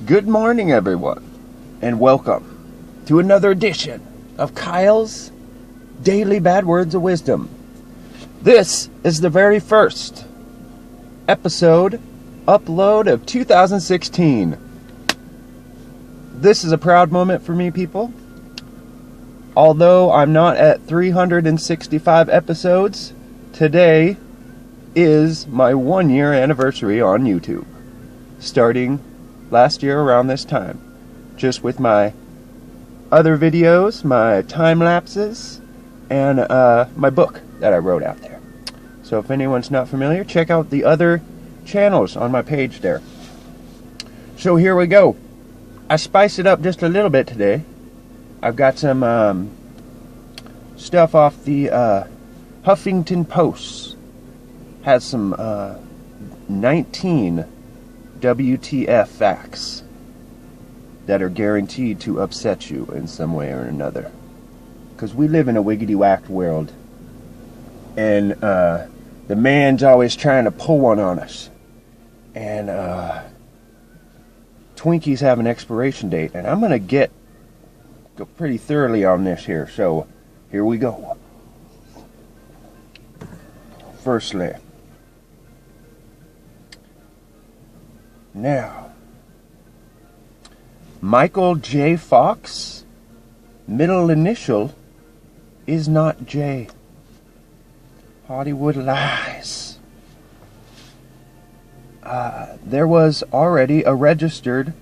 Good morning, everyone, and welcome to another edition of Kyle's Daily Bad Words of Wisdom. This is the very first episode upload of 2016. This is a proud moment for me, people. Although I'm not at 365 episodes, today is my 1-year anniversary on YouTube. Starting last year around this time. Just with my other videos, my time lapses, and my book that I wrote out there. So if anyone's not familiar, check out the other channels on my page there. So here we go. I spiced it up just a little bit today. I've got some stuff off the Huffington Post. Has some 19 WTF facts that are guaranteed to upset you in some way or another. Because we live in a wiggity-whacked world. And the man's always trying to pull one on us. And Twinkies have an expiration date. And I'm going to go pretty thoroughly on this here. So, here we go. Firstly. Now. Michael J. Fox, middle initial, is not J. Hollywood lies. There was already a registered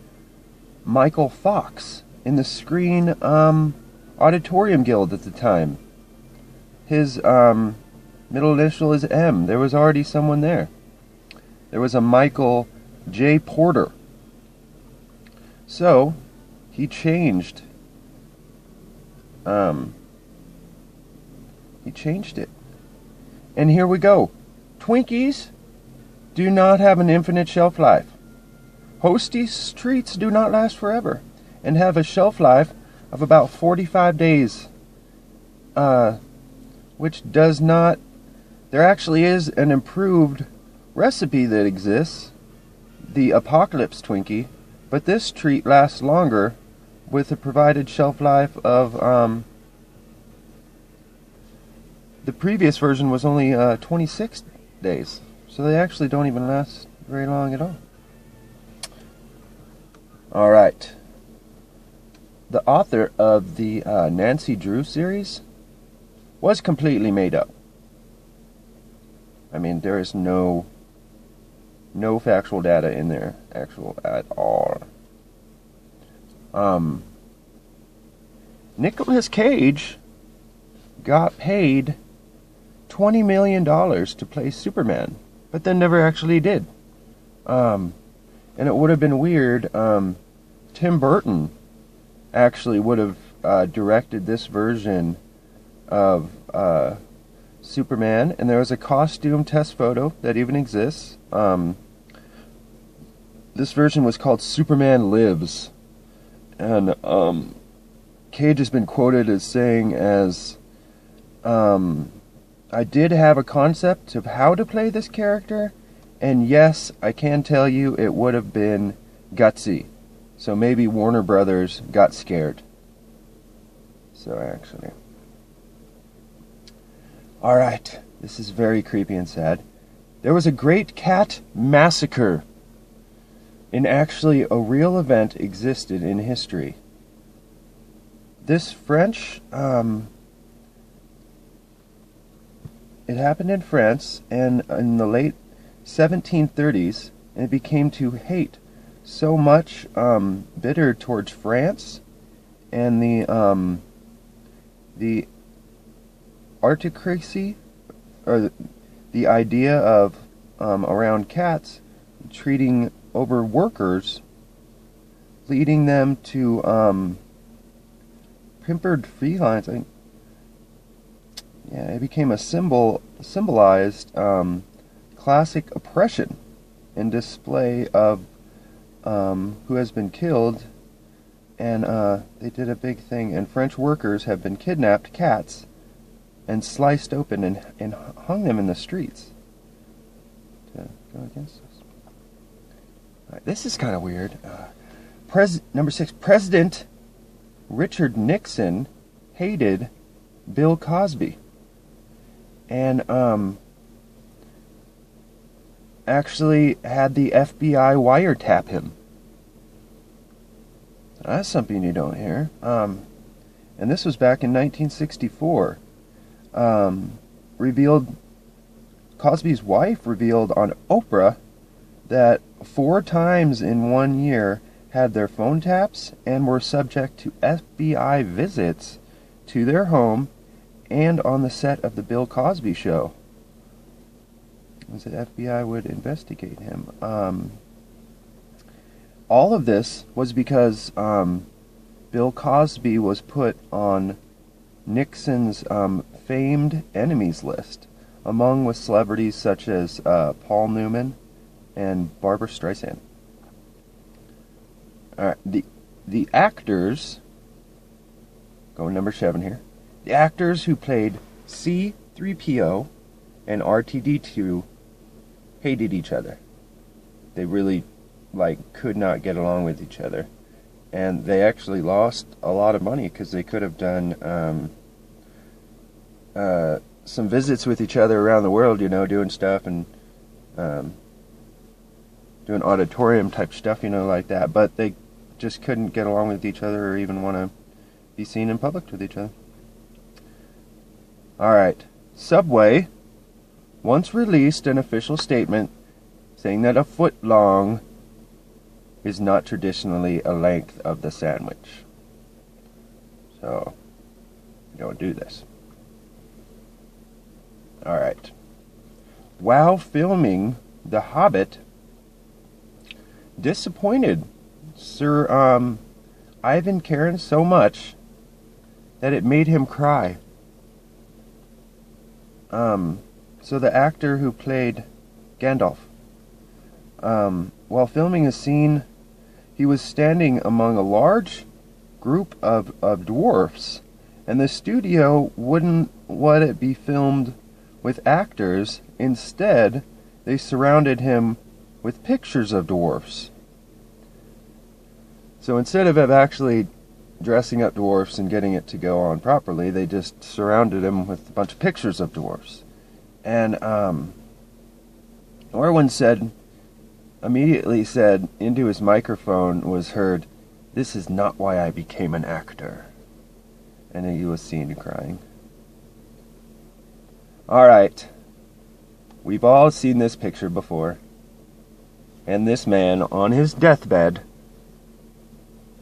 Michael Fox in the Screen Auditorium Guild at the time. His middle initial is M. There was already someone there. There was a Michael J. Porter. So, he changed. He changed it. And here we go. Twinkies do not have an infinite shelf life. Hostess treats do not last forever and have a shelf life of about 45 days. Which does not... There actually is an improved recipe that exists. The Apocalypse Twinkie. But this treat lasts longer with a provided shelf life of... the previous version was only 26 days. So they actually don't even last very long at all. Alright. The author of the Nancy Drew series was completely made up. I mean, there is no factual data in there at all. Nicolas Cage got paid $20 million to play Superman, but then never actually did. And it would have been weird. Tim Burton actually would have directed this version of Superman, and there was a costume test photo that even exists. This version was called Superman Lives, and Cage has been quoted as saying I did have a concept of how to play this character, and yes, I can tell you it would have been gutsy. So maybe Warner Brothers got scared. So actually. Alright, this is very creepy and sad. There was a great cat massacre. And actually a real event existed in history. This French, it happened in France, and in the late 1730s, and it became to hate so much bitter towards France, and the aristocracy, or the idea of around cats treating over workers, leading them to pampered felines. It became a symbolized classic oppression and display of who has been killed, and they did a big thing, and French workers have been kidnapped cats and sliced open and hung them in the streets to go against us. Right, this is kind of weird. Number 6, President Richard Nixon hated Bill Cosby. And actually had the FBI wiretap him. That's something you don't hear. And this was back in 1964. Cosby's wife revealed on Oprah that 4 times in 1 year had their phone taps and were subject to FBI visits to their home and on the set of the Bill Cosby show. The FBI would investigate him. All of this was because Bill Cosby was put on Nixon's famed enemies list, among with celebrities such as Paul Newman and Barbra Streisand. All right, the actors, going number 7 here, the actors who played C-3PO and RTD2 hated each other. They really, could not get along with each other. And they actually lost a lot of money because they could have done some visits with each other around the world, doing stuff and doing auditorium type stuff, like that. But they just couldn't get along with each other or even want to be seen in public with each other. Alright, Subway once released an official statement saying that a foot long is not traditionally a length of the sandwich. So, you don't do this. Alright. While filming The Hobbit, disappointed Sir Ivan Karen so much that it made him cry. So the actor who played Gandalf, while filming a scene, he was standing among a large group of dwarfs, and the studio wouldn't let it be filmed with actors. Instead, they surrounded him with pictures of dwarfs. So instead of actually dressing up dwarfs and getting it to go on properly, they just surrounded him with a bunch of pictures of dwarfs. And Orwin immediately said into his microphone was heard, "This is not why I became an actor." And he was seen crying. Alright, we've all seen this picture before. And this man on his deathbed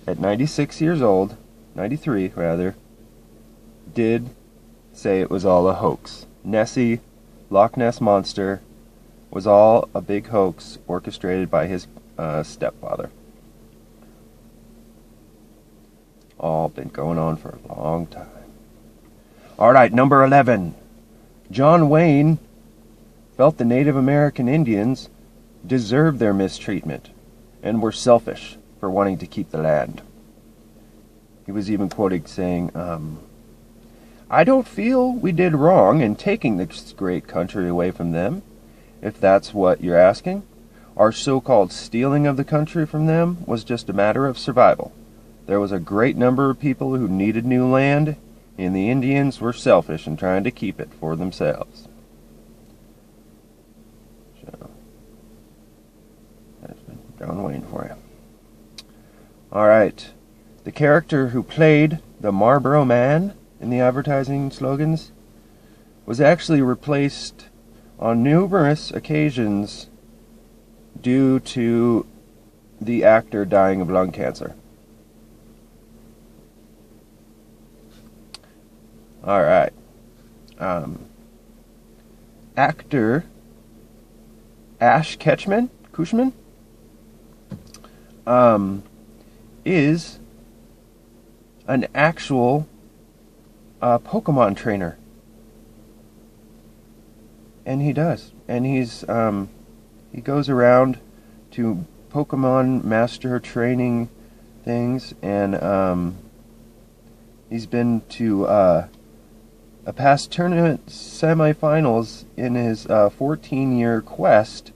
at 96 years old, 93 rather, did say it was all a hoax. Nessie, Loch Ness Monster, was all a big hoax orchestrated by his stepfather. All been going on for a long time. Alright, number 11. John Wayne felt the Native American Indians deserved their mistreatment and were selfish for wanting to keep the land. He was even quoted saying, "I don't feel we did wrong in taking this great country away from them, if that's what you're asking. Our so-called stealing of the country from them was just a matter of survival. There was a great number of people who needed new land, and the Indians were selfish in trying to keep it for themselves." So, that's John Wayne for you. Alright, the character who played the Marlboro Man in the advertising slogans was actually replaced on numerous occasions due to the actor dying of lung cancer. Alright. Actor Ash Cushman is an actual Pokemon trainer. And he does. And he goes around to Pokemon Master training things, and he's been to a past tournament semifinals in his 14-year quest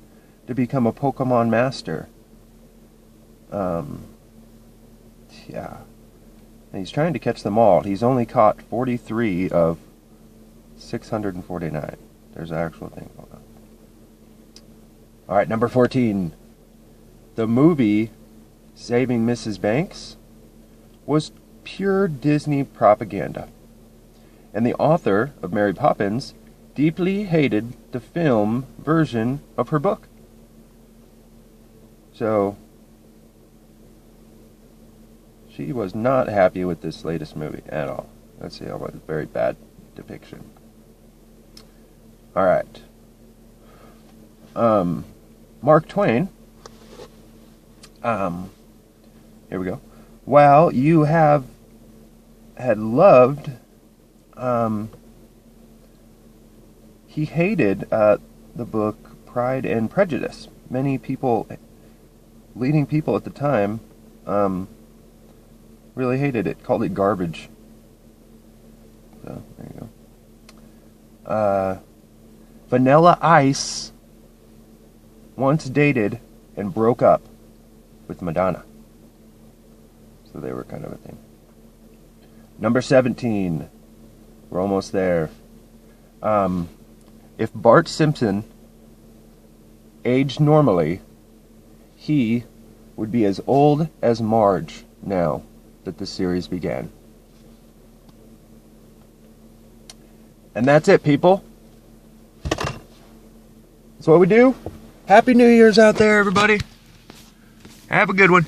to become a Pokemon Master. Yeah. And he's trying to catch them all. He's only caught 43 of 649. There's an actual thing going on. All right, number 14. The movie Saving Mrs. Banks was pure Disney propaganda. And the author of Mary Poppins deeply hated the film version of her book. So, she was not happy with this latest movie at all. Let's see, it was a very bad depiction. All right. Mark Twain. Here we go. While you had loved, he hated the book Pride and Prejudice. Many people, leading people at the time, really hated it, called it garbage. So, there you go. Vanilla Ice once dated and broke up with Madonna. So they were kind of a thing. Number 17. We're almost there. If Bart Simpson aged normally, he would be as old as Marge now that the series began. And that's it, people. That's what we do. Happy New Year's out there, everybody. Have a good one.